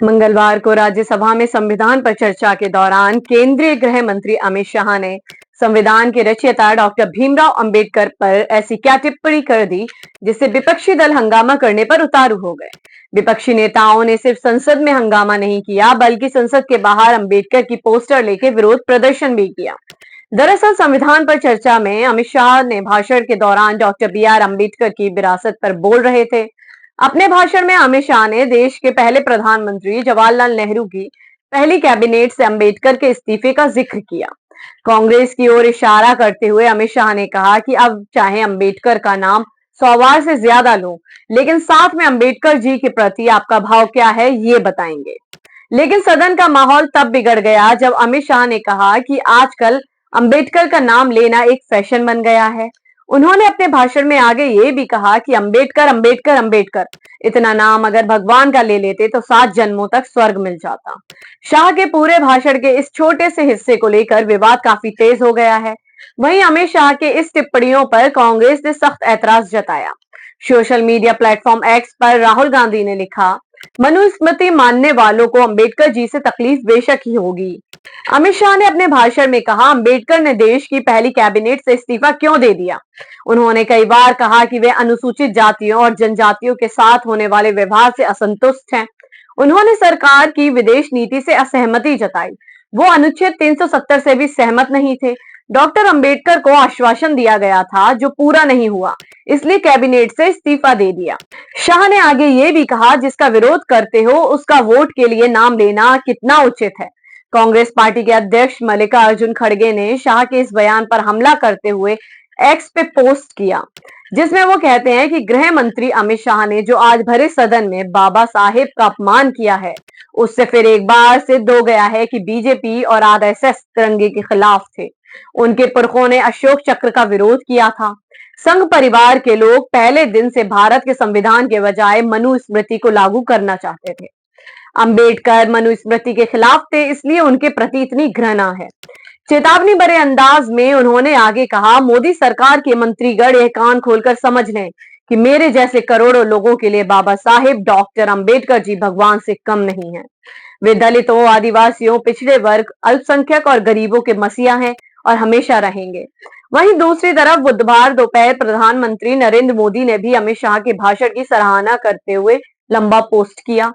मंगलवार को राज्यसभा में संविधान पर चर्चा के दौरान केंद्रीय गृह मंत्री अमित शाह ने संविधान के रचयिता डॉक्टर भीमराव अंबेडकर पर ऐसी क्या टिप्पणी कर दी जिससे विपक्षी दल हंगामा करने पर उतारू हो गए। विपक्षी नेताओं ने सिर्फ संसद में हंगामा नहीं किया बल्कि संसद के बाहर अंबेडकर की पोस्टर लेके विरोध प्रदर्शन भी किया। दरअसल संविधान पर चर्चा में अमित शाह ने भाषण के दौरान डॉक्टर बी आर अम्बेडकर की विरासत पर बोल रहे थे। अपने भाषण में अमित शाह ने देश के पहले प्रधानमंत्री जवाहरलाल नेहरू की पहली कैबिनेट से अंबेडकर के इस्तीफे का जिक्र किया। कांग्रेस की ओर इशारा करते हुए अमित शाह ने कहा कि अब चाहे अंबेडकर का नाम 100 बार से ज्यादा लो, लेकिन साथ में अंबेडकर जी के प्रति आपका भाव क्या है ये बताएंगे। लेकिन सदन का माहौल तब बिगड़ गया जब अमित शाह ने कहा कि आजकल अंबेडकर का नाम लेना एक फैशन बन गया है। उन्होंने अपने भाषण में आगे ये भी कहा कि अंबेडकर अंबेडकर अंबेडकर, इतना नाम अगर भगवान का ले लेते तो 7 जन्मों तक स्वर्ग मिल जाता। शाह के पूरे भाषण के इस छोटे से हिस्से को लेकर विवाद काफी तेज हो गया है। वहीं अमित शाह के इस टिप्पणियों पर कांग्रेस ने सख्त ऐतराज जताया। सोशल मीडिया प्लेटफॉर्म एक्स पर राहुल गांधी ने लिखा, मनुस्मृति मानने वालों को अंबेडकर जी से तकलीफ बेशक ही होगी। अमित शाह ने अपने भाषण में कहा, अंबेडकर ने देश की पहली कैबिनेट से इस्तीफा क्यों दे दिया। उन्होंने कई बार कहा कि वे अनुसूचित जातियों और जनजातियों के साथ होने वाले व्यवहार से असंतुष्ट हैं। उन्होंने सरकार की विदेश नीति से असहमति जताई। वो अनुच्छेद 370 से भी सहमत नहीं थे। डॉक्टर अंबेडकर को आश्वासन दिया गया था जो पूरा नहीं हुआ, इसलिए कैबिनेट से इस्तीफा दे दिया। शाह ने आगे ये भी कहा, जिसका विरोध करते हो उसका वोट के लिए नाम लेना कितना उचित है। कांग्रेस पार्टी के अध्यक्ष मल्लिकार्जुन खड़गे ने शाह के इस बयान पर हमला करते हुए एक्स पे पोस्ट किया, जिसमें वो कहते हैं कि गृह मंत्री अमित शाह ने जो आज भरे सदन में बाबा साहेब का अपमान किया है, उससे फिर एक बार सिद्ध हो गया है कि बीजेपी और आरएसएस तिरंगे के खिलाफ थे। उनके पुरखों ने अशोक चक्र का विरोध किया था। संघ परिवार के लोग पहले दिन से भारत के संविधान के बजाय मनुस्मृति को लागू करना चाहते थे। अंबेडकर मनुस्मृति के खिलाफ थे, इसलिए उनके प्रति इतनी घृणा है। चेतावनी भरे अंदाज में उन्होंने आगे कहा, मोदी सरकार के मंत्रीगण यह कान खोलकर समझ लें कि मेरे जैसे करोड़ों लोगों के लिए बाबा साहेब डॉक्टर अंबेडकर जी भगवान से कम नहीं है। वे दलितों, आदिवासियों, पिछड़े वर्ग, अल्पसंख्यक और गरीबों के मसीहा हैं और हमेशा रहेंगे। वहीं दूसरी तरफ बुधवार दोपहर प्रधानमंत्री नरेंद्र मोदी ने भी अमित शाह के भाषण की सराहना करते हुए लंबा पोस्ट किया।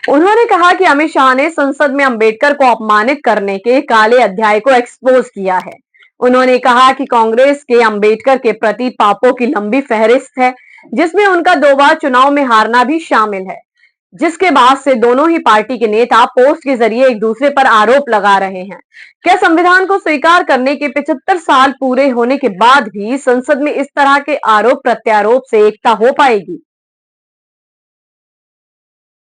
उन्होंने कहा कि अमित शाह ने संसद में अंबेडकर को अपमानित करने के काले अध्याय को एक्सपोज किया है। उन्होंने कहा कि कांग्रेस के अंबेडकर के प्रति पापों की लंबी फहरिस्त है, जिसमें उनका 2 बार चुनाव में हारना भी शामिल है, जिसके बाद से दोनों ही पार्टी के नेता पोस्ट के जरिए एक दूसरे पर आरोप लगा रहे हैं। क्या संविधान को स्वीकार करने के 75 साल पूरे होने के बाद भी संसद में इस तरह के आरोप प्रत्यारोप से एकता हो पाएगी?